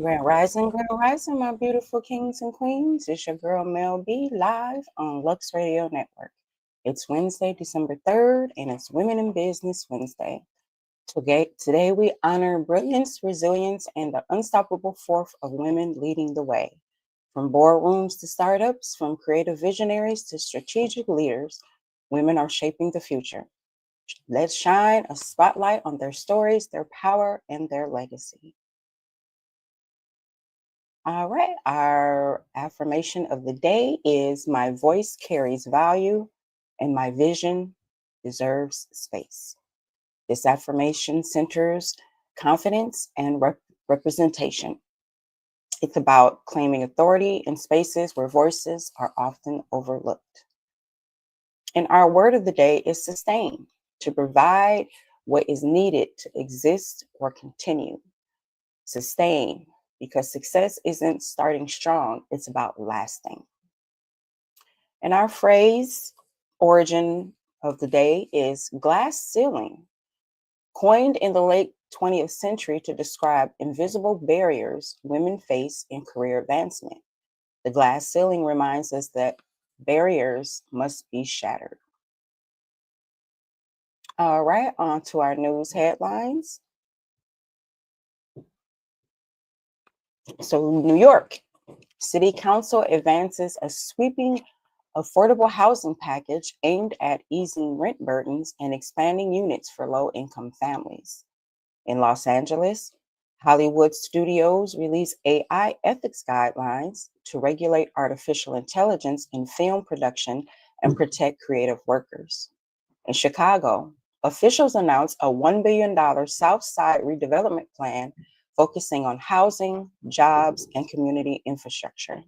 Grand Rising, my beautiful kings and queens. It's your girl Mel B live on Lux Radio Network. It's Wednesday, December 3rd, and it's Women in Business Wednesday. Today we honor brilliance, resilience, and the unstoppable force of women leading the way. From boardrooms to startups, from creative visionaries to strategic leaders, women are shaping the future. Let's shine a spotlight on their stories, their power, and their legacy. All right, our affirmation of the day is my voice carries value and my vision deserves space. This affirmation centers confidence and representation. It's about claiming authority in spaces where voices are often overlooked. And our word of the day is sustain, to provide what is needed to exist or continue. Sustain, because success isn't starting strong, it's about lasting. And our phrase origin of the day is glass ceiling, coined in the late 20th century to describe invisible barriers women face in career advancement. The glass ceiling reminds us that barriers must be shattered. All right, on to our news headlines. So, New York City Council advances a sweeping affordable housing package aimed at easing rent burdens and expanding units for low-income families. In Los Angeles, Hollywood studios release AI ethics guidelines to regulate artificial intelligence in film production and protect creative workers. In Chicago, officials announced a $1 billion South Side redevelopment plan focusing on housing, jobs, and community infrastructure.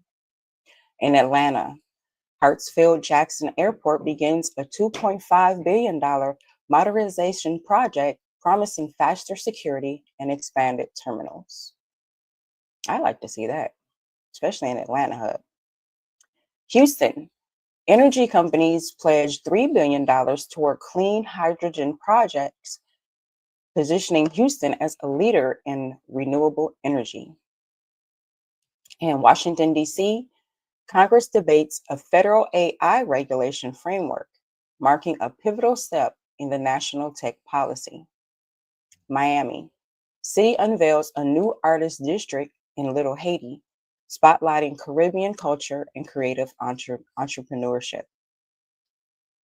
In Atlanta, Hartsfield-Jackson Airport begins a $2.5 billion modernization project promising faster security and expanded terminals. I like to see that, especially in Atlanta hub. Houston, energy companies pledged $3 billion toward clean hydrogen projects, positioning Houston as a leader in renewable energy. In Washington, D.C., Congress debates a federal AI regulation framework, marking a pivotal step in the national tech policy. Miami, city unveils a new artist district in Little Haiti, spotlighting Caribbean culture and creative entrepreneurship.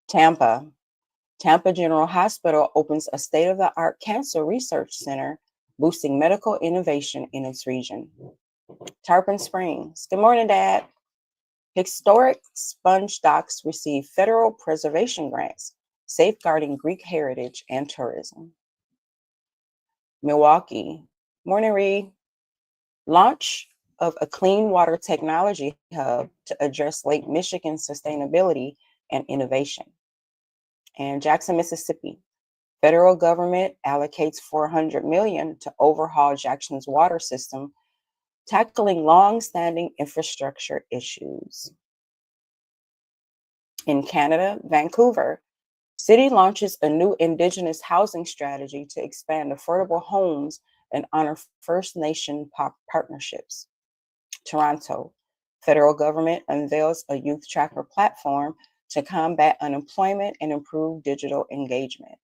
Tampa General Hospital opens a state-of-the-art cancer research center, boosting medical innovation in its region. Tarpon Springs. Good morning, Dad. Historic sponge docks receive federal preservation grants, safeguarding Greek heritage and tourism. Milwaukee. Morning, Reed. Launch of a clean water technology hub to address Lake Michigan sustainability and innovation. And Jackson, Mississippi. Federal government allocates $400 million to overhaul Jackson's water system, tackling long-standing infrastructure issues. In Canada, Vancouver, city launches a new Indigenous housing strategy to expand affordable homes and honor First Nation partnerships. Toronto, federal government unveils a youth tracker platform to combat unemployment and improve digital engagement.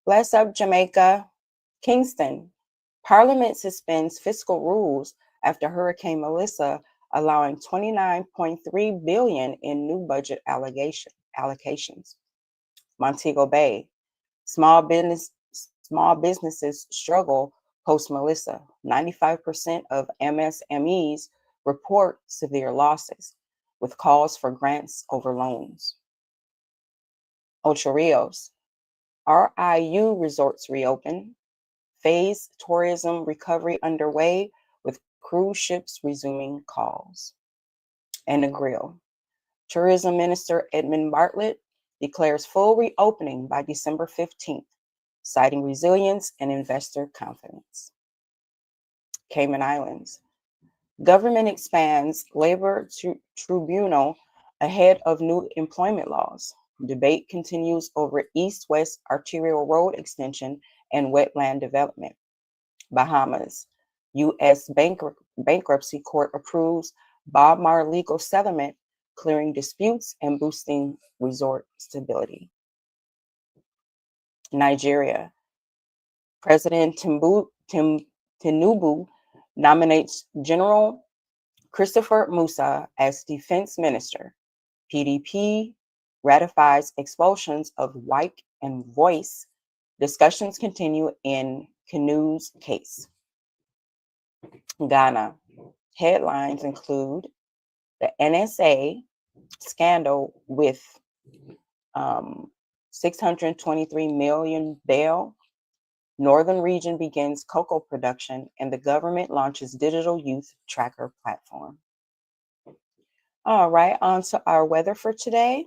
Bless up, Jamaica. Kingston, Parliament suspends fiscal rules after Hurricane Melissa, allowing $29.3 billion in new budget allocations. Montego Bay, small businesses struggle post Melissa. 95% of MSMEs report severe losses, with calls for grants over loans. Ocho Rios, RIU resorts reopen, phased tourism recovery underway, with cruise ships resuming calls. And Negril, Tourism Minister Edmund Bartlett declares full reopening by December 15th, citing resilience and investor confidence. Cayman Islands, government expands labor tribunal ahead of new employment laws. Debate continues over east-west arterial road extension and wetland development. Bahamas, U.S. bankruptcy court approves Bob Maher legal settlement, clearing disputes and boosting resort stability. Nigeria. President Tinubu nominates General Christopher Musa as defense minister. PDP ratifies expulsions of White and Voice. Discussions continue in Kanu's case. Ghana. Headlines include the NSA scandal with 623 million bail. Northern region begins cocoa production, and the government launches digital youth tracker platform. All right, on to our weather for today.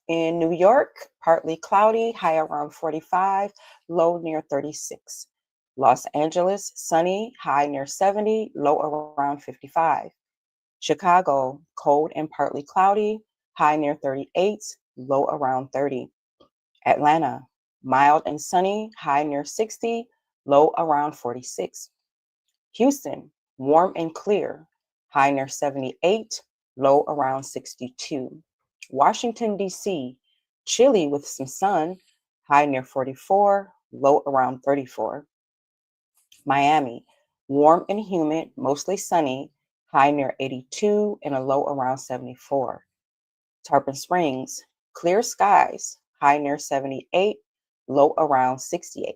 In New York, partly cloudy, high around 45, low near 36. Los Angeles, sunny, high near 70, low around 55. Chicago, cold and partly cloudy, high near 38, low around 30. Atlanta, mild and sunny, high near 60, low around 46. Houston, warm and clear, high near 78, low around 62. Washington, D.C., chilly with some sun, high near 44, low around 34. Miami, warm and humid, mostly sunny, high near 82 and a low around 74. Tarpon Springs, clear skies, high near 78, low around 68.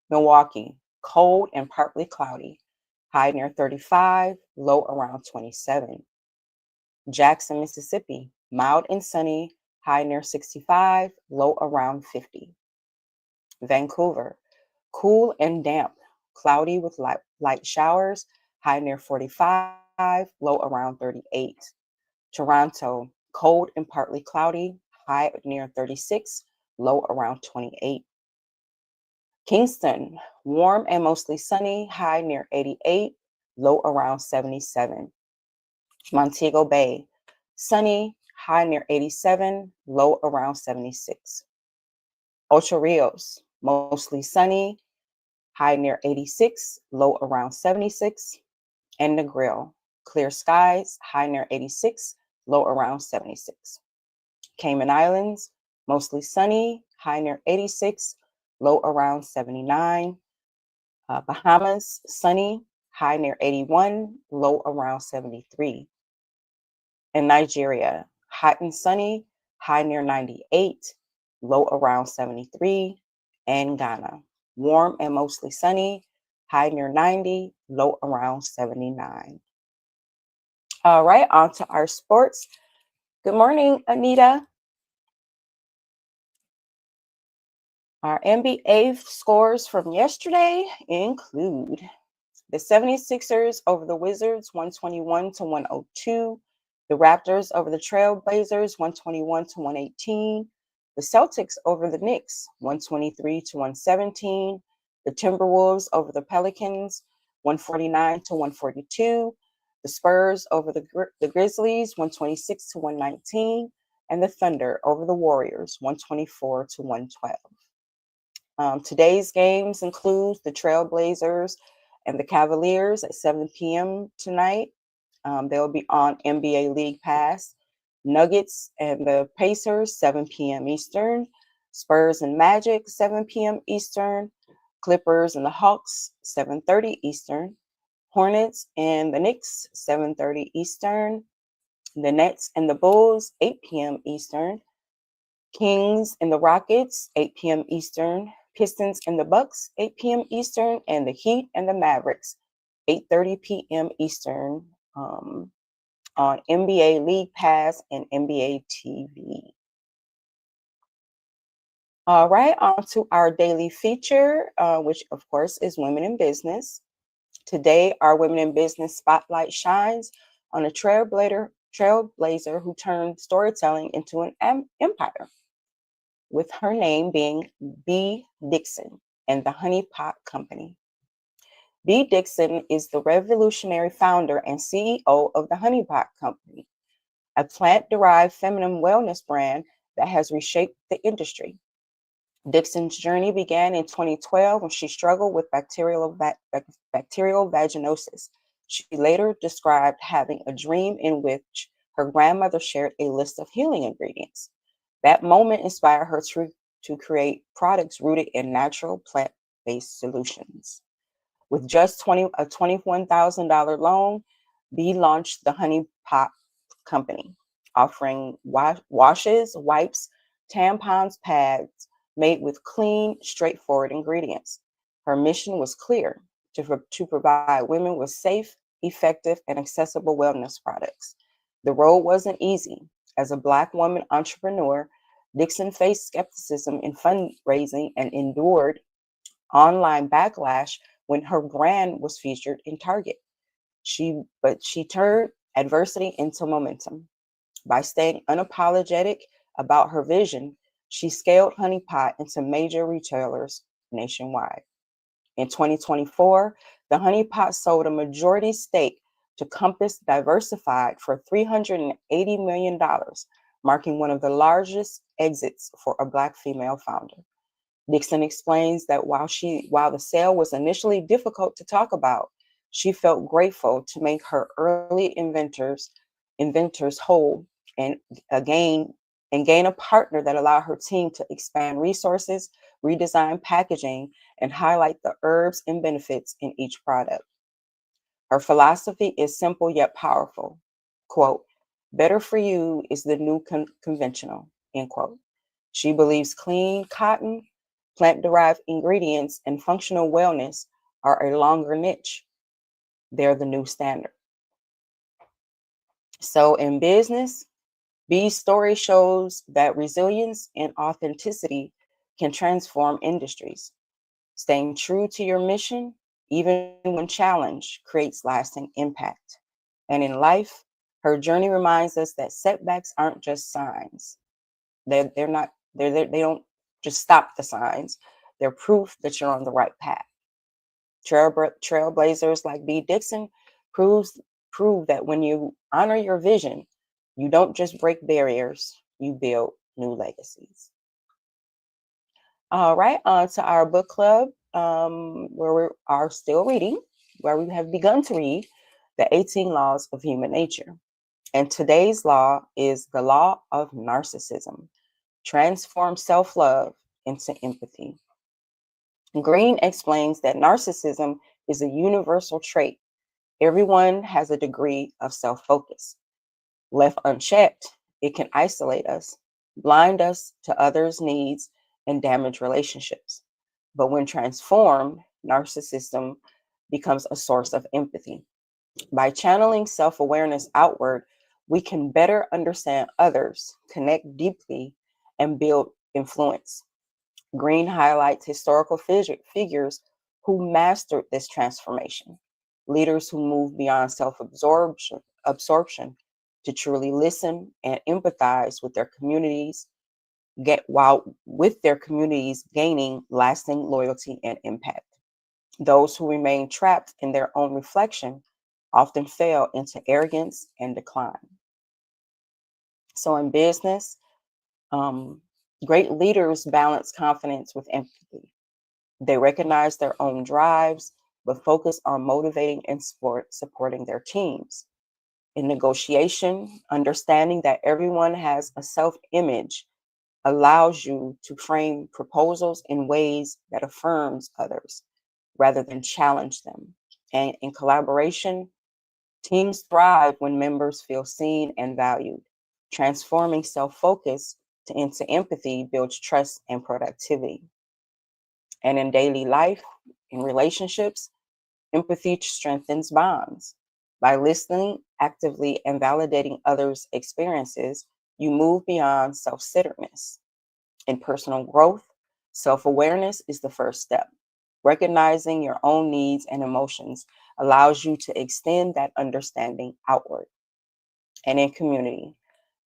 Milwaukee, cold and partly cloudy, high near 35, low around 27. Jackson, Mississippi, mild and sunny, high near 65, low around 50. Vancouver, cool and damp, cloudy with light showers, high near 45, low around 38. Toronto, cold and partly cloudy, high near 36, low around 28. Kingston, warm and mostly sunny, high near 88, low around 77. Montego Bay, sunny, high near 87, low around 76. Ocho Rios, mostly sunny, high near 86, low around 76. And Negril, clear skies, high near 86, low around 76. Cayman Islands, mostly sunny, high near 86, low around 79. Bahamas, sunny, high near 81, low around 73. In Nigeria, hot and sunny, high near 98, low around 73. And Ghana, warm and mostly sunny, high near 90, low around 79. All right, on to our sports. Good morning, Anita. Our NBA scores from yesterday include the 76ers over the Wizards, 121 to 102. The Raptors over the Trailblazers, 121 to 118. The Celtics over the Knicks, 123 to 117. The Timberwolves over the Pelicans, 149 to 142. The Spurs over the Grizzlies, 126 to 119. And the Thunder over the Warriors, 124 to 112. Today's games include the Trailblazers and the Cavaliers at 7 p.m. tonight. They'll be on NBA League Pass. Nuggets and the Pacers, 7 p.m. Eastern. Spurs and Magic, 7 p.m. Eastern. Clippers and the Hawks, 7:30 Eastern. Hornets and the Knicks, 7:30 Eastern. The Nets and the Bulls, 8 p.m. Eastern. Kings and the Rockets, 8 p.m. Eastern. Pistons and the Bucks, 8 p.m. Eastern. And the Heat and the Mavericks, 8:30 p.m. Eastern on NBA League Pass and NBA TV. All right, on to our daily feature, which of course is Women in Business. Today, our Women in Business spotlight shines on a trailblazer who turned storytelling into an empire, with her name being B. Dixon and the Honey Pot Company. B. Dixon is the revolutionary founder and CEO of the Honey Pot Company, a plant-derived feminine wellness brand that has reshaped the industry. Dixon's journey began in 2012 when she struggled with bacterial vaginosis. She later described having a dream in which her grandmother shared a list of healing ingredients. That moment inspired her to create products rooted in natural plant-based solutions. With just a $21,000 loan, B launched the Honey Pot Company, offering washes, wipes, tampons, pads made with clean, straightforward ingredients. Her mission was clear to provide women with safe, effective, and accessible wellness products. The road wasn't easy. As a Black woman entrepreneur, Dixon faced skepticism in fundraising and endured online backlash when her brand was featured in Target. But she turned adversity into momentum. By staying unapologetic about her vision, she scaled Honey Pot into major retailers nationwide. In 2024, the Honey Pot sold a majority stake to Compass Diversified for $380 million, marking one of the largest exits for a Black female founder. Dixon explains that while the sale was initially difficult to talk about, she felt grateful to make her early inventors whole and again and gain a partner that allowed her team to expand resources, redesign packaging, and highlight the herbs and benefits in each product. Her philosophy is simple yet powerful. Quote, better for you is the new conventional, end quote. She believes clean cotton, plant-derived ingredients, and functional wellness are a longer niche. They're the new standard. So in business, B's story shows that resilience and authenticity can transform industries. Staying true to your mission, even when challenged, creates lasting impact. And in life, her journey reminds us that setbacks aren't just signs. They're not, they don't just stop the signs. They're proof that you're on the right path. Trailblazers like B. Dixon prove that when you honor your vision, you don't just break barriers, you build new legacies. All right, on to our book club, where we are still reading, where we have begun to read the 18 Laws of Human Nature. And today's law is the law of narcissism. Transform self-love into empathy. Green explains that narcissism is a universal trait. Everyone has a degree of self-focus. Left unchecked, it can isolate us, blind us to others' needs, and damage relationships. But when transformed, narcissism becomes a source of empathy. By channeling self-awareness outward, we can better understand others, connect deeply, and build influence. Green highlights historical figures who mastered this transformation, leaders who moved beyond absorption to truly listen and empathize with their communities, while with their communities gaining lasting loyalty and impact. Those who remain trapped in their own reflection often fail into arrogance and decline. So in business, great leaders balance confidence with empathy. They recognize their own drives, but focus on motivating and supporting their teams. In negotiation, understanding that everyone has a self-image allows you to frame proposals in ways that affirms others rather than challenge them. And in collaboration, teams thrive when members feel seen and valued. Transforming self-focus into empathy builds trust and productivity. And in daily life, in relationships, empathy strengthens bonds. By listening actively and validating others' experiences, you move beyond self-centeredness. In personal growth, self-awareness is the first step. Recognizing your own needs and emotions allows you to extend that understanding outward. And in community,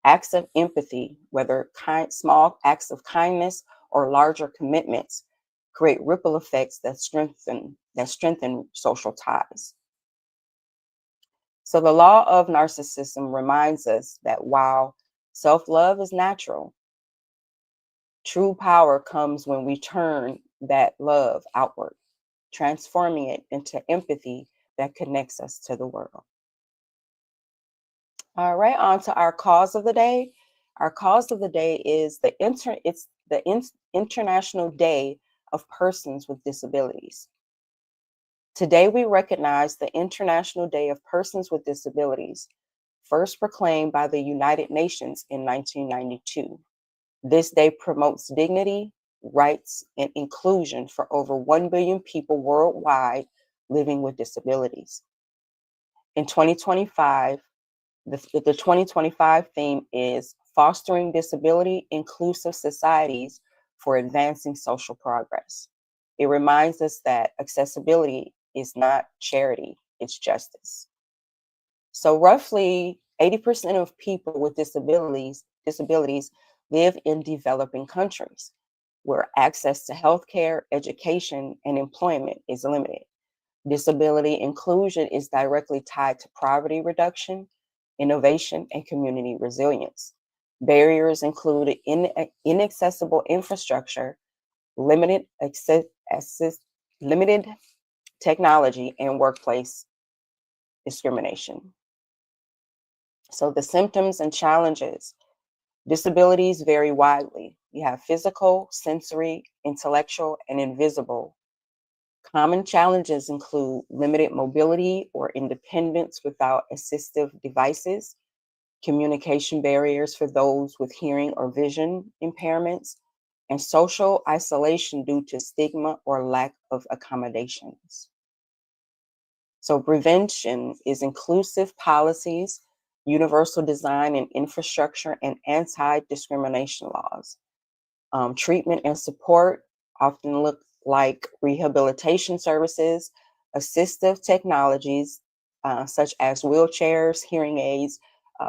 acts of empathy, whether small acts of kindness or larger commitments, create ripple effects that strengthen social ties. So the law of narcissism reminds us that while self-love is natural, True power comes when we turn that love outward, transforming it into empathy that connects us to the world. All right, on to our cause of the day. Our cause of the day is International Day of Persons with Disabilities. Today we recognize the International Day of Persons with Disabilities, first proclaimed by the United Nations in 1992. This day promotes dignity, rights, and inclusion for over 1 billion people worldwide living with disabilities. In 2025, the 2025 theme is Fostering Disability Inclusive Societies for Advancing Social Progress. It reminds us that accessibility is not charity, it's justice. So roughly 80% of people with disabilities live in developing countries where access to healthcare, education, and employment is limited. Disability inclusion is directly tied to poverty reduction, innovation, and community resilience. Barriers include inaccessible infrastructure, limited limited technology, and workplace discrimination. So the symptoms and challenges. Disabilities vary widely. You have physical, sensory, intellectual, and invisible. Common challenges include limited mobility or independence without assistive devices, communication barriers for those with hearing or vision impairments, and social isolation due to stigma or lack of accommodations. So prevention is inclusive policies, universal design and infrastructure, and anti-discrimination laws. Treatment and support often look like rehabilitation services, assistive technologies such as wheelchairs, hearing aids,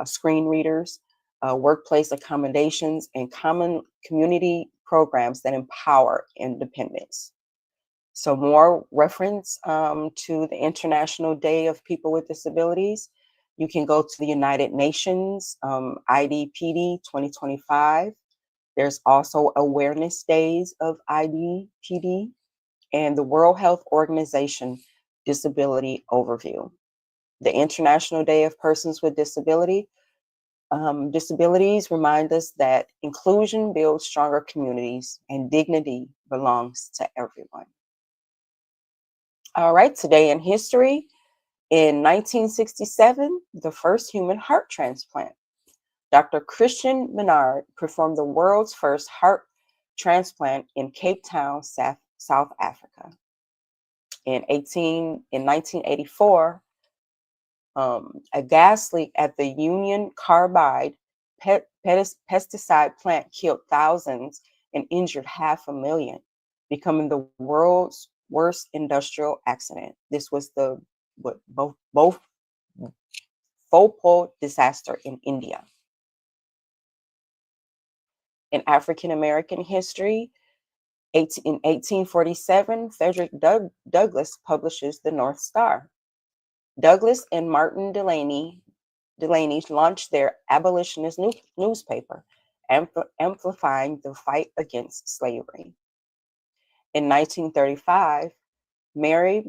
screen readers, workplace accommodations, and common community programs that empower independence. So more reference to the International Day of People with Disabilities. You can go to the United Nations IDPD 2025. There's also awareness days of IDPD and the World Health Organization Disability Overview. The International Day of Persons with Disabilities remind us that inclusion builds stronger communities and dignity belongs to everyone. All right, today in history, in 1967, the first human heart transplant. Dr. Christian Menard performed the world's first heart transplant in Cape Town, South Africa. In 1984, a gas leak at the Union Carbide pesticide plant killed thousands and injured 500,000, becoming the world's worst industrial accident. This was the Bhopal disaster in India. In African American history, in 1847, Frederick Douglass publishes the North Star. Douglass and Martin Delany launched their abolitionist newspaper, amplifying the fight against slavery. In 1935, Mary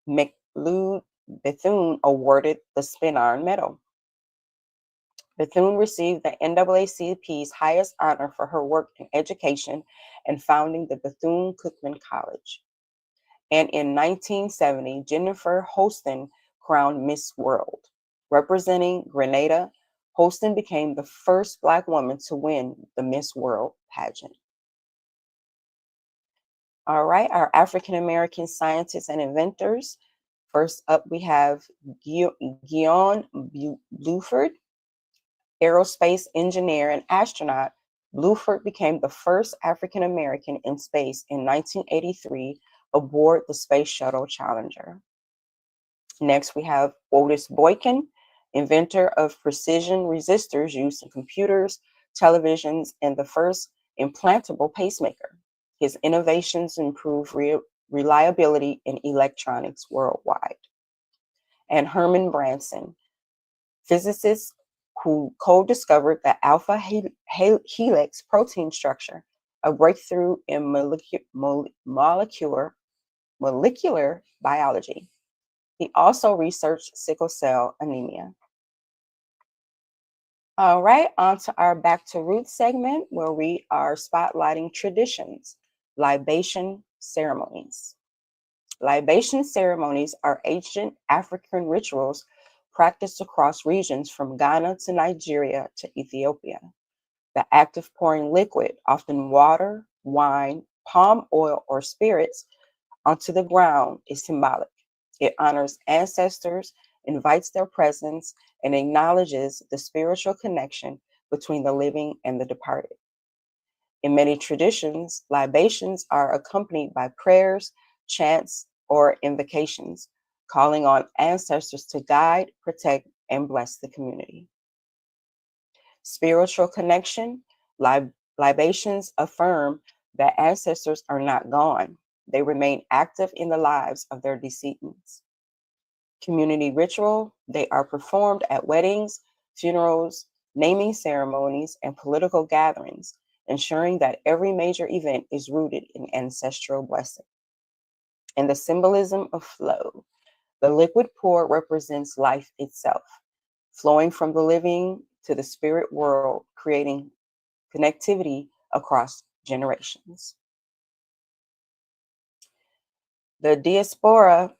McLeod Bethune awarded the Spin Iron Medal. Bethune received the NAACP's highest honor for her work in education and founding the Bethune-Cookman College. And in 1970, Jennifer Holston crowned Miss World. Representing Grenada, Holston became the first Black woman to win the Miss World pageant. All right, our African American scientists and inventors. First up, we have Guion Bluford, aerospace engineer and astronaut. Bluford became the first African American in space in 1983 aboard the Space Shuttle Challenger. Next, we have Otis Boykin, inventor of precision resistors used in computers, televisions, and the first implantable pacemaker. His innovations improve reliability in electronics worldwide. And Herman Branson, physicist who co-discovered the alpha helix protein structure a breakthrough in molecular biology. He also researched sickle cell anemia. All right, on to our Back to Roots segment where we are spotlighting traditions, libation ceremonies. Libation ceremonies are ancient African rituals practiced across regions from Ghana to Nigeria to Ethiopia. The act of pouring liquid, often water, wine, palm oil, or spirits, onto the ground is symbolic. It honors ancestors, invites their presence, and acknowledges the spiritual connection between the living and the departed. In many traditions, libations are accompanied by prayers, chants, or invocations, calling on ancestors to guide, protect, and bless the community. Spiritual connection, libations affirm that ancestors are not gone. They remain active in the lives of their decedents. Community ritual, they are performed at weddings, funerals, naming ceremonies, and political gatherings, ensuring that every major event is rooted in ancestral blessing. And the symbolism of flow. The liquid pour represents life itself, flowing from the living to the spirit world, creating connectivity across generations. The diaspora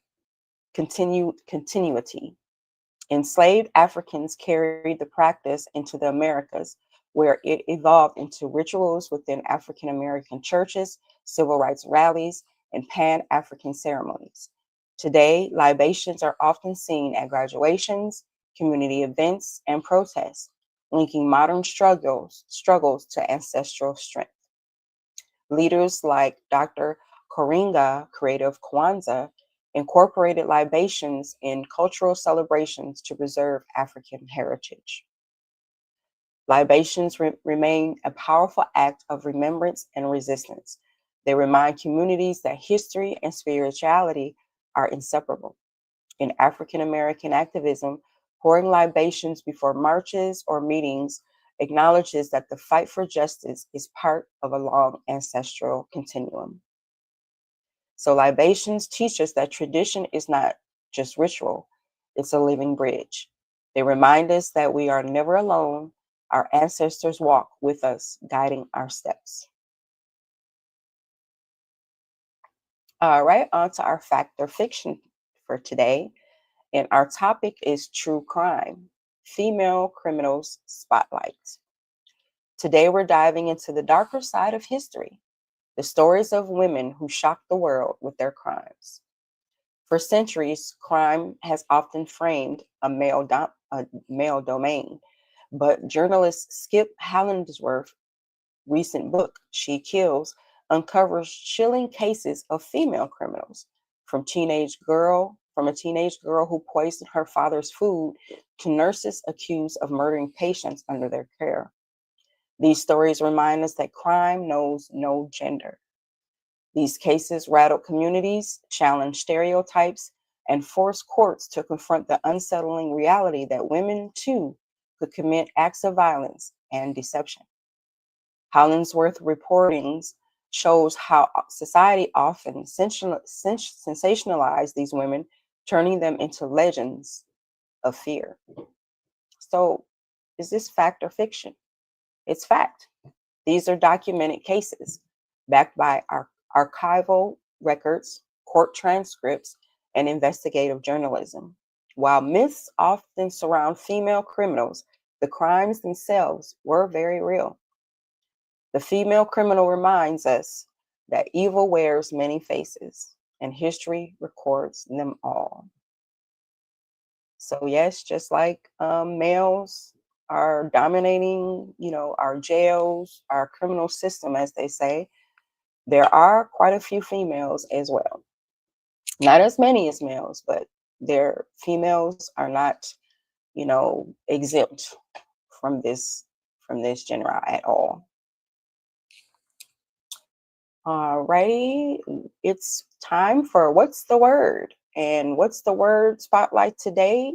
continuity. Enslaved Africans carried the practice into the Americas, where it evolved into rituals within African American churches, civil rights rallies, and Pan African ceremonies. Today, libations are often seen at graduations, community events, and protests, linking modern struggles to ancestral strength. Leaders like Dr. Koringa, creator of Kwanzaa, incorporated libations in cultural celebrations to preserve African heritage. Libations remain a powerful act of remembrance and resistance. They remind communities that history and spirituality are inseparable. In African American activism, pouring libations before marches or meetings acknowledges that the fight for justice is part of a long ancestral continuum. So libations teach us that tradition is not just ritual, it's a living bridge. They remind us that we are never alone. Our ancestors walk with us, guiding our steps. All right, on to our fact or fiction for today. And our topic is true crime, female criminals spotlight. Today, we're diving into the darker side of history, the stories of women who shocked the world with their crimes. For centuries, crime has often framed a male domain, but journalist Skip Hollandsworth's recent book, She Kills, uncovers chilling cases of female criminals, from a teenage girl who poisoned her father's food to nurses accused of murdering patients under their care. These stories remind us that crime knows no gender. These cases rattle communities, challenge stereotypes, and force courts to confront the unsettling reality that women, too, could commit acts of violence and deception. Hollandsworth reportings shows how society often sensationalizes these women, turning them into legends of fear. So, is this fact or fiction? It's fact. These are documented cases backed by our archival records, court transcripts, and investigative journalism. While myths often surround female criminals, the crimes themselves were very real. The female criminal reminds us that evil wears many faces, and history records them all. So yes, just like males are dominating, our jails, our criminal system, as they say, there are quite a few females as well. Not as many as males, but their females are not, exempt from this genre at all. Alrighty, it's time for What's the Word? And What's the Word spotlight today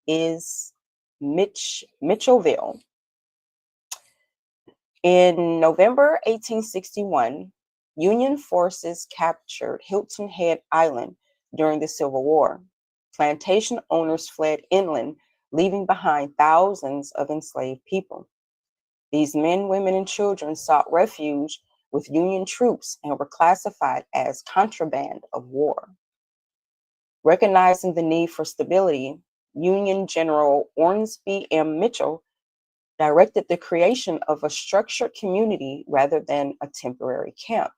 is Mitchellville. In November 1861, Union forces captured Hilton Head Island during the Civil War. Plantation owners fled inland, leaving behind thousands of enslaved people. These men, women, and children sought refuge with Union troops and were classified as contraband of war. Recognizing the need for stability, Union General Ormsby M. Mitchell directed the creation of a structured community rather than a temporary camp.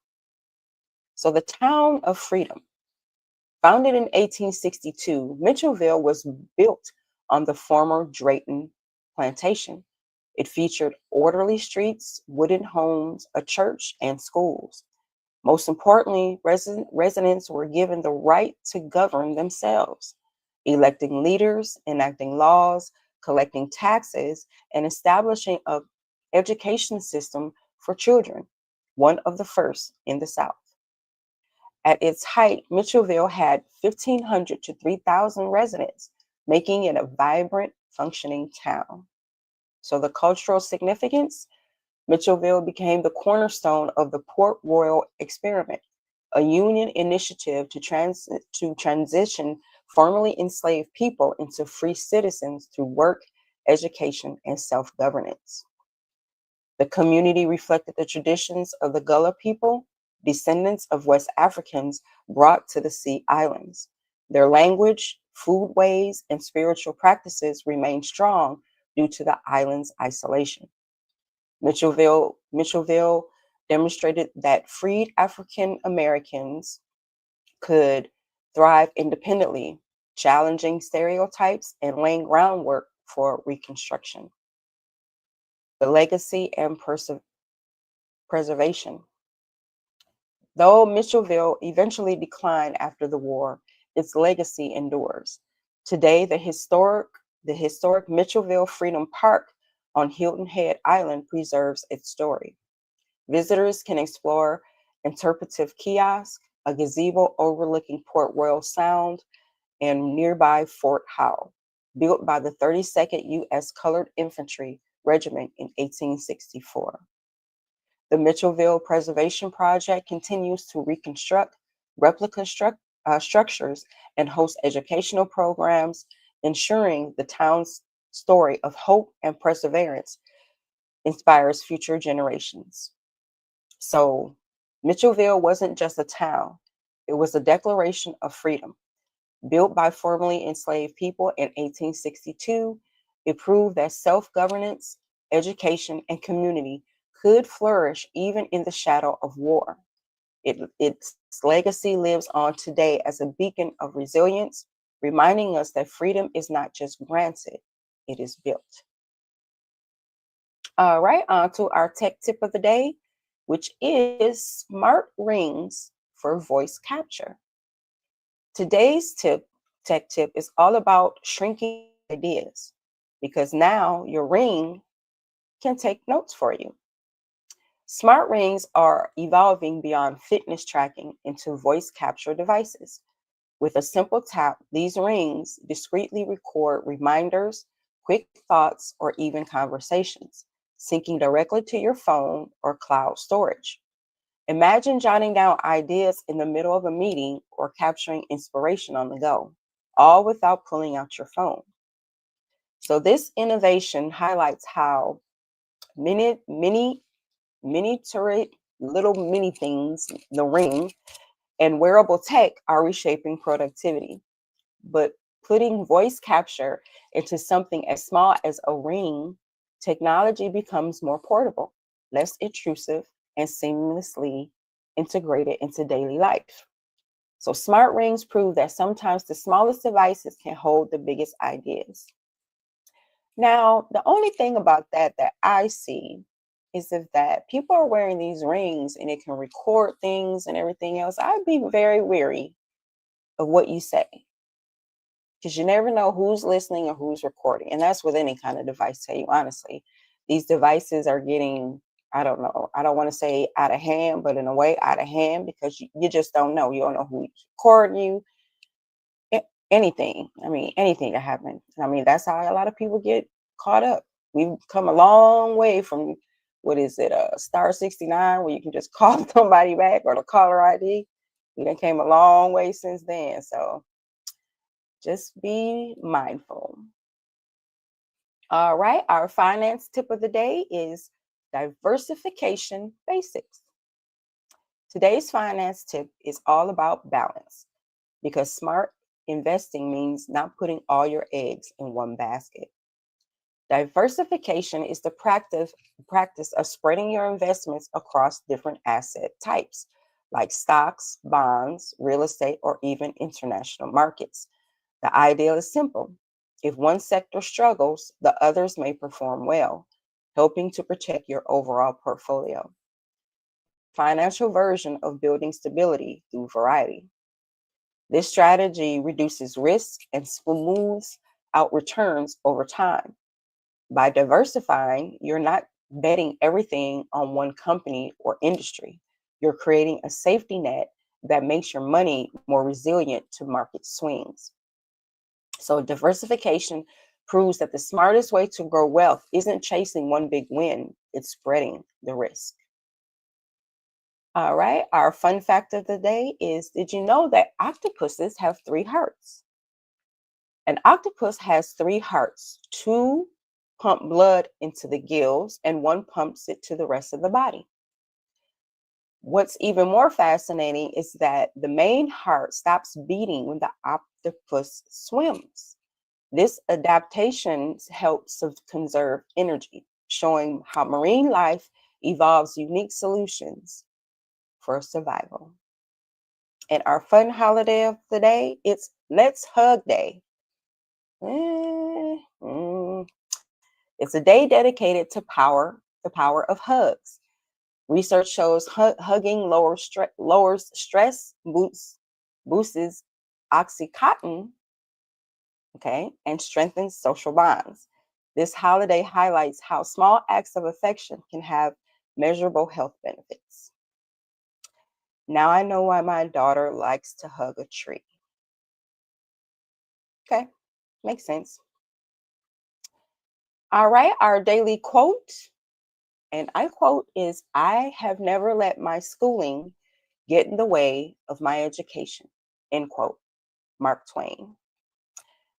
So, the town of Freedom, founded in 1862, Mitchellville was built on the former Drayton plantation. It featured orderly streets, wooden homes, a church, and schools. Most importantly, residents were given the right to govern themselves, electing leaders, enacting laws, collecting taxes, and establishing an education system for children, one of the first in the South. At its height, Mitchellville had 1,500 to 3,000 residents, making it a vibrant, functioning town. So, the cultural significance: Mitchellville became the cornerstone of the Port Royal Experiment, a Union initiative to transition formerly enslaved people into free citizens through work, education, and self governance. The community reflected the traditions of the Gullah people, descendants of West Africans brought to the Sea Islands. Their language, foodways, and spiritual practices remained strong due to the island's isolation. Mitchellville demonstrated that freed African Americans could thrive independently, challenging stereotypes and laying groundwork for Reconstruction. The legacy and preservation. Though Mitchellville eventually declined after the war, its legacy endures. Today, the historic Mitchellville Freedom Park on Hilton Head Island preserves its story. Visitors can explore interpretive kiosks, a gazebo overlooking Port Royal Sound, and nearby Fort Howe, built by the 32nd U.S. Colored Infantry Regiment in 1864. The Mitchellville Preservation Project continues to reconstruct replica structures and host educational programs, ensuring the town's story of hope and perseverance inspires future generations. So, Mitchellville wasn't just a town, it was a declaration of freedom. Built by formerly enslaved people in 1862, it proved that self governance, education, and community could flourish even in the shadow of war. Its legacy lives on today as a beacon of resilience, reminding us that freedom is not just granted, it is built. All right, on to our tech tip of the day, which is smart rings for voice capture. Today's tech tip is all about shrinking ideas because now your ring can take notes for you. Smart rings are evolving beyond fitness tracking into voice capture devices. With a simple tap, these rings discreetly record reminders, quick thoughts, or even conversations, syncing directly to your phone or cloud storage. Imagine jotting down ideas in the middle of a meeting or capturing inspiration on the go, all without pulling out your phone. So this innovation highlights how miniature little mini things, the ring, and wearable tech are reshaping productivity. But putting voice capture into something as small as a ring, technology becomes more portable, less intrusive, and seamlessly integrated into daily life. So, smart rings prove that sometimes the smallest devices can hold the biggest ideas. Now, the only thing about that I see is if that people are wearing these rings and it can record things and everything else, I'd be very wary of what you say because you never know who's listening or who's recording. And that's with any kind of device, tell you honestly. These devices are getting, I don't know, I don't want to say out of hand, but in a way out of hand because you just don't know. You don't know who's recording you. Anything. I mean, anything can happen. I mean, that's how a lot of people get caught up. We've come a long way from what is it, star 69, where you can just call somebody back, or the caller ID. We done came a long way since then. So just be mindful. All right, our finance tip of the day is diversification basics. Today's finance tip is all about balance, because smart investing means not putting all your eggs in one basket. Diversification is the practice of spreading your investments across different asset types, like stocks, bonds, real estate, or even international markets. The idea is simple. If one sector struggles, the others may perform well, helping to protect your overall portfolio. Financial version of building stability through variety. This strategy reduces risk and smooths out returns over time. By diversifying, you're not betting everything on one company or industry. You're creating a safety net that makes your money more resilient to market swings. So, diversification proves that the smartest way to grow wealth isn't chasing one big win, it's spreading the risk. All right, our fun fact of the day is, did you know that octopuses have 3 hearts? An octopus has 3 hearts. Two pump blood into the gills, and one pumps it to the rest of the body. What's even more fascinating is that the main heart stops beating when the octopus swims. This adaptation helps to conserve energy, showing how marine life evolves unique solutions for survival. And our fun holiday of the day, it's Let's Hug Day. It's a day dedicated to the power of hugs. Research shows hugging lowers stress, boosts oxytocin, okay, and strengthens social bonds. This holiday highlights how small acts of affection can have measurable health benefits. Now I know why my daughter likes to hug a tree. Okay, makes sense. All right, our daily quote, and I quote, is, "I have never let my schooling get in the way of my education." End quote. Mark Twain.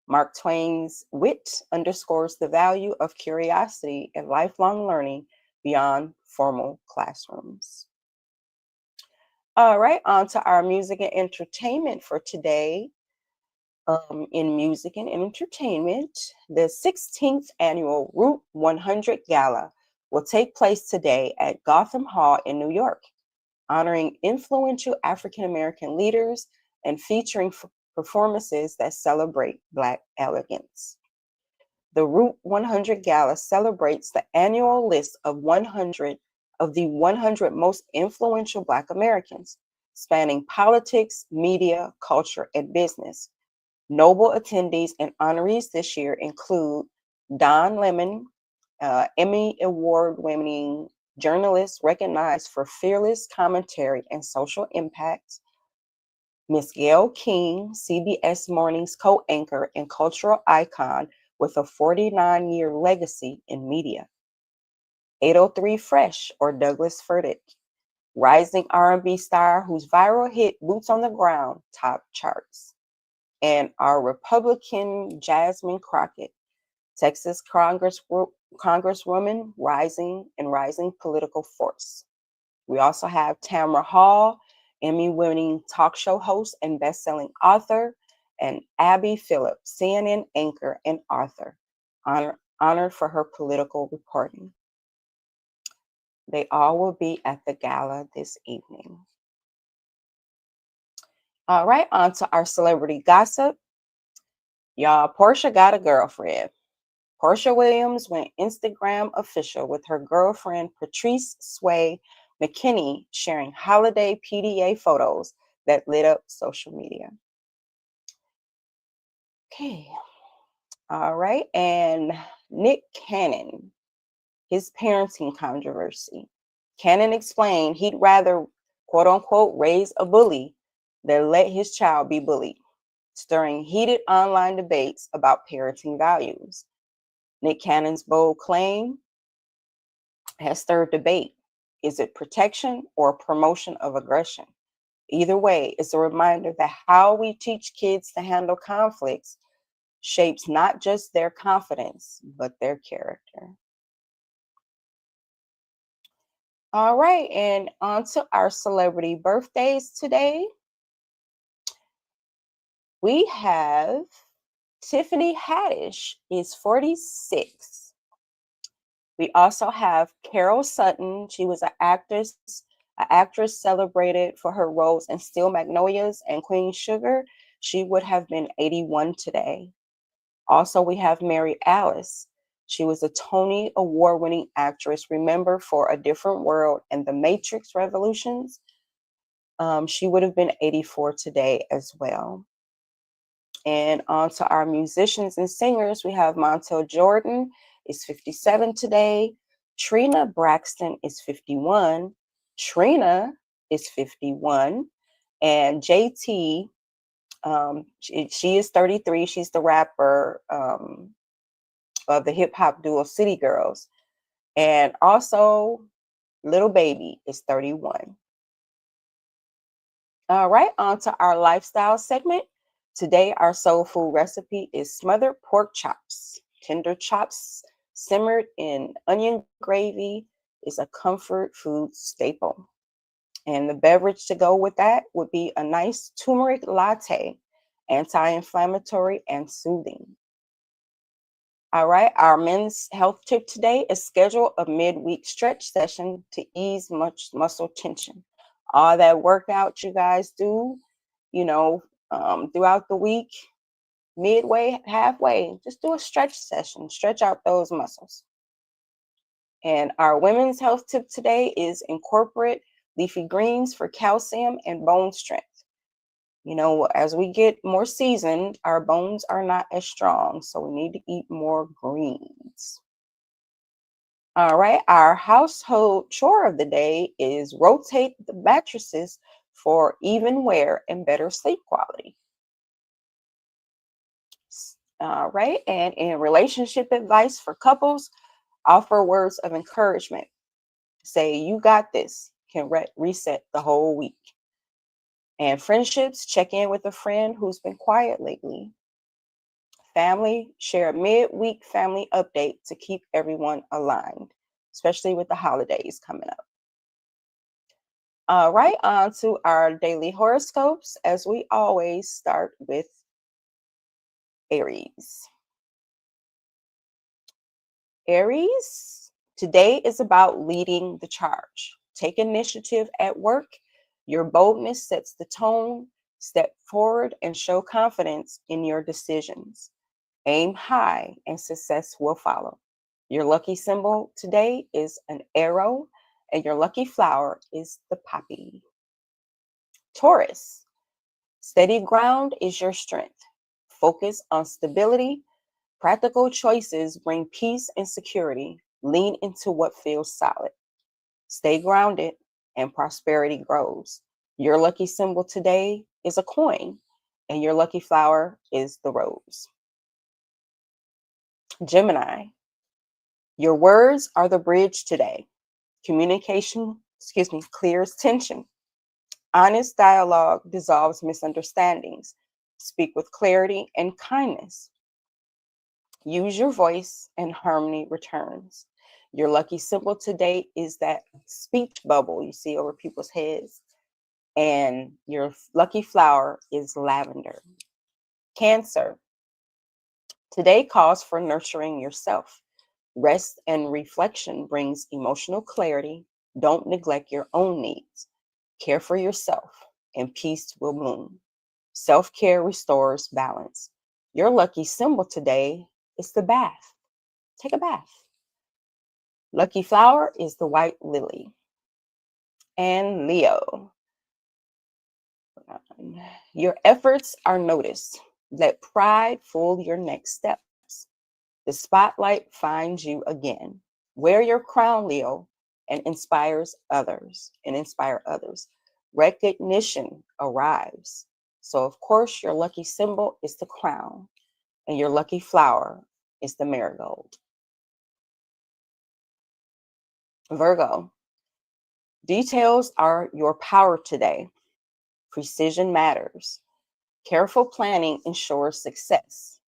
Mark Twain's wit underscores the value of curiosity and lifelong learning beyond formal classrooms. All right, on to our music and entertainment for today. In music and entertainment, the 16th annual Route 100 Gala will take place today at Gotham Hall in New York, honoring influential African American leaders and featuring performances that celebrate Black elegance. The Route 100 Gala celebrates the annual list of the 100 most influential Black Americans, spanning politics, media, culture, and business. Notable attendees and honorees this year include Don Lemon, Emmy Award-winning journalist recognized for fearless commentary and social impact; Miss Gayle King, CBS Morning's co-anchor and cultural icon with a 49-year legacy in media; 803 Fresh, or Douglas Furtick, rising R&B star whose viral hit Boots on the Ground topped charts; and our Republican Jasmine Crockett, Texas Congresswoman, rising political force. We also have Tamara Hall, Emmy-winning talk show host and best-selling author, and Abby Phillips, CNN anchor and author, honored for her political reporting. They all will be at the gala this evening. All right, on to our celebrity gossip. Y'all, Portia got a girlfriend. Portia Williams went Instagram official with her girlfriend Patrice Sway McKinney sharing holiday PDA photos that lit up social media. Okay. All right. And Nick Cannon, his parenting controversy. Cannon explained he'd rather, quote unquote, raise a bully than let his child be bullied, stirring heated online debates about parenting values. Nick Cannon's bold claim: has stirred debate. Is it protection or promotion of aggression? Either way, it's a reminder that how we teach kids to handle conflicts shapes not just their confidence, but their character. All right, and on to our celebrity birthdays today. We have Tiffany Haddish is 46. We also have Carol Sutton. She was an actress celebrated for her roles in Steel Magnolias and Queen Sugar. She would have been 81 today. Also, we have Mary Alice. She was a Tony Award-winning actress, remembered for A Different World and The Matrix Revolutions. She would have been 84 today as well. And on to our musicians and singers, we have Montel Jordan is 57 today. Trina Braxton is 51. Trina is 51. And JT, she is 33. She's the rapper of the hip hop duo City Girls. And also, Little Baby is 31. All right, on to our lifestyle segment. Today, our soul food recipe is smothered pork chops. Tender chops simmered in onion gravy is a comfort food staple. And the beverage to go with that would be a nice turmeric latte, anti-inflammatory and soothing. All right, our men's health tip today is schedule a midweek stretch session to ease much muscle tension. All that workout you guys do, you know, throughout the week, midway, halfway, just do a stretch session, stretch out those muscles. And our women's health tip today is incorporate leafy greens for calcium and bone strength. You know, as we get more seasoned, our bones are not as strong, so we need to eat more greens. All right, our household chore of the day is rotate the mattresses for even wear and better sleep quality. All right, and in relationship advice for couples, offer words of encouragement. Say, you got this, can reset the whole week. And friendships, check in with a friend who's been quiet lately. Family, share a midweek family update to keep everyone aligned, especially with the holidays coming up. All right, on to our daily horoscopes. As we always start with Aries. Aries, today is about leading the charge. Take initiative at work. Your boldness sets the tone. Step forward and show confidence in your decisions. Aim high and success will follow. Your lucky symbol today is an arrow, and your lucky flower is the poppy. Taurus, steady ground is your strength. Focus on stability. Practical choices bring peace and security. Lean into what feels solid. Stay grounded and prosperity grows. Your lucky symbol today is a coin, and your lucky flower is the rose. Gemini, your words are the bridge today. Communication, clears tension. Honest dialogue dissolves misunderstandings. Speak with clarity and kindness. Use your voice and harmony returns. Your lucky symbol today is that speech bubble you see over people's heads. And your lucky flower is lavender. Cancer, today calls for nurturing yourself. Rest and reflection brings emotional clarity. Don't neglect your own needs. Care for yourself, and peace will bloom. Self-care restores balance. Your lucky symbol today is the bath. Take a bath. Lucky flower is the white lily. And Leo, your efforts are noticed. Let pride fool your next steps. The spotlight finds you again. Wear your crown, Leo, and inspire others. Recognition arrives. So, of course, your lucky symbol is the crown, and your lucky flower is the marigold. Virgo, details are your power today. Precision matters. Careful planning ensures success.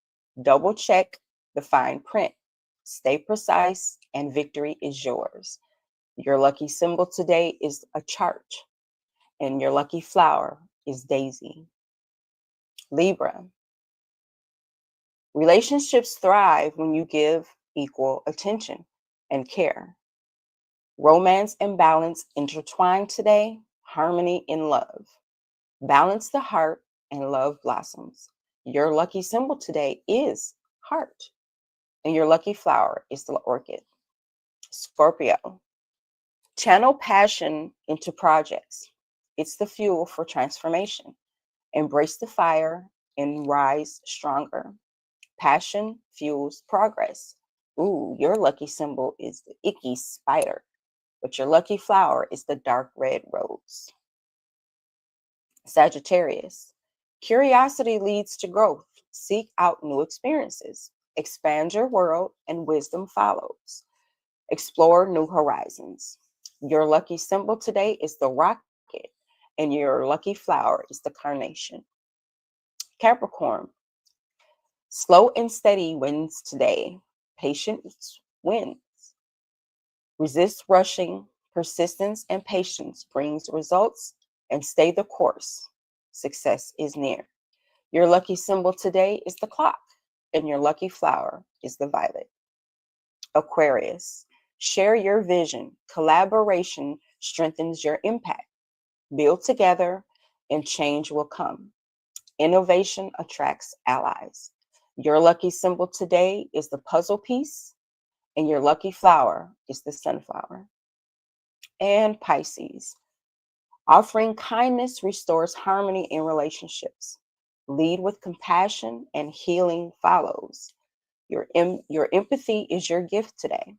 Double check the fine print. Stay precise, and victory is yours. Your lucky symbol today is a chart, and your lucky flower is daisy. Libra, relationships thrive when you give equal attention and care. Romance and balance intertwine today, harmony in love. Balance the heart and love blossoms. Your lucky symbol today is heart, and your lucky flower is the orchid. Scorpio, channel passion into projects. It's the fuel for transformation. Embrace the fire and rise stronger. Passion fuels progress. Ooh, your lucky symbol is the icky spider, but your lucky flower is the dark red rose. Sagittarius, curiosity leads to growth. Seek out new experiences. Expand your world and wisdom follows. Explore new horizons. Your lucky symbol today is the rocket, and your lucky flower is the carnation. Capricorn, slow and steady wins today. Patience wins. Resist rushing. Persistence and patience brings results, and stay the course. Success is near. Your lucky symbol today is the clock, and your lucky flower is the violet. Aquarius, share your vision. Collaboration strengthens your impact. Build together, and change will come. Innovation attracts allies. Your lucky symbol today is the puzzle piece, and your lucky flower is the sunflower. And Pisces, offering kindness restores harmony in relationships. Lead with compassion, and healing follows. Your empathy is your gift today.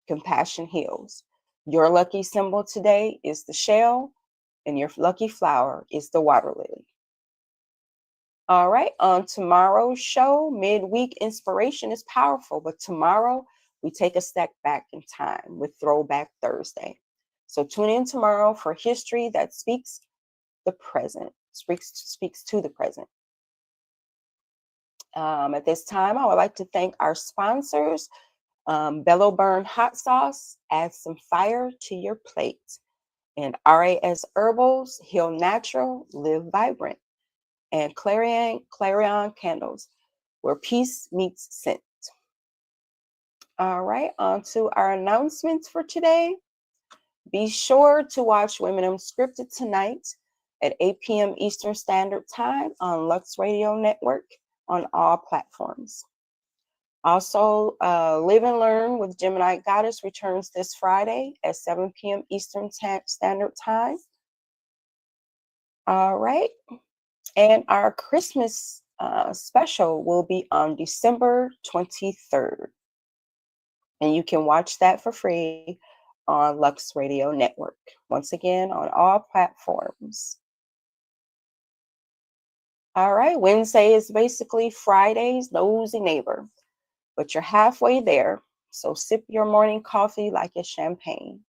Compassion heals. Your lucky symbol today is the shell, and your lucky flower is the water lily. All right, on tomorrow's show, midweek inspiration is powerful, but tomorrow we take a step back in time with Throwback Thursday. So tune in tomorrow for history that speaks the present, speaks to the present. At this time, I would like to thank our sponsors. Bellow Burn Hot Sauce adds some fire to your plate. And RAS Herbals, Heal Natural, Live Vibrant. And Clarion Candles, where peace meets scent. All right, on to our announcements for today. Be sure to watch Women Unscripted tonight at 8 p.m. Eastern Standard Time on Lux Radio Network on all platforms. Also, Live and Learn with Gemini Goddess returns this Friday at 7 p.m. Eastern Standard Time. All right. And our Christmas special will be on December 23rd. And you can watch that for free on Lux Radio Network. Once again, on all platforms. All right, Wednesday is basically Friday's nosy neighbor, but you're halfway there. So sip your morning coffee like it's champagne.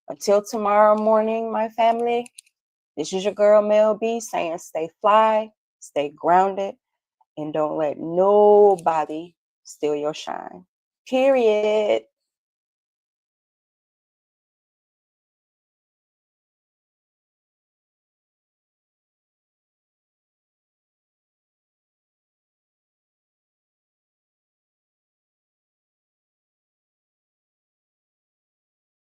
Until tomorrow morning, my family, this is your girl Mel B saying stay fly, stay grounded, and don't let nobody steal your shine. Period.